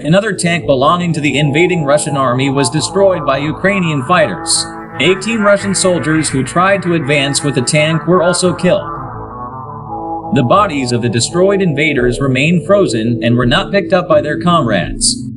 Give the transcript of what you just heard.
Another tank belonging to the invading Russian army was destroyed by Ukrainian fighters. 18 Russian soldiers who tried to advance with the tank were also killed. The bodies of the destroyed invaders remained frozen and were not picked up by their comrades.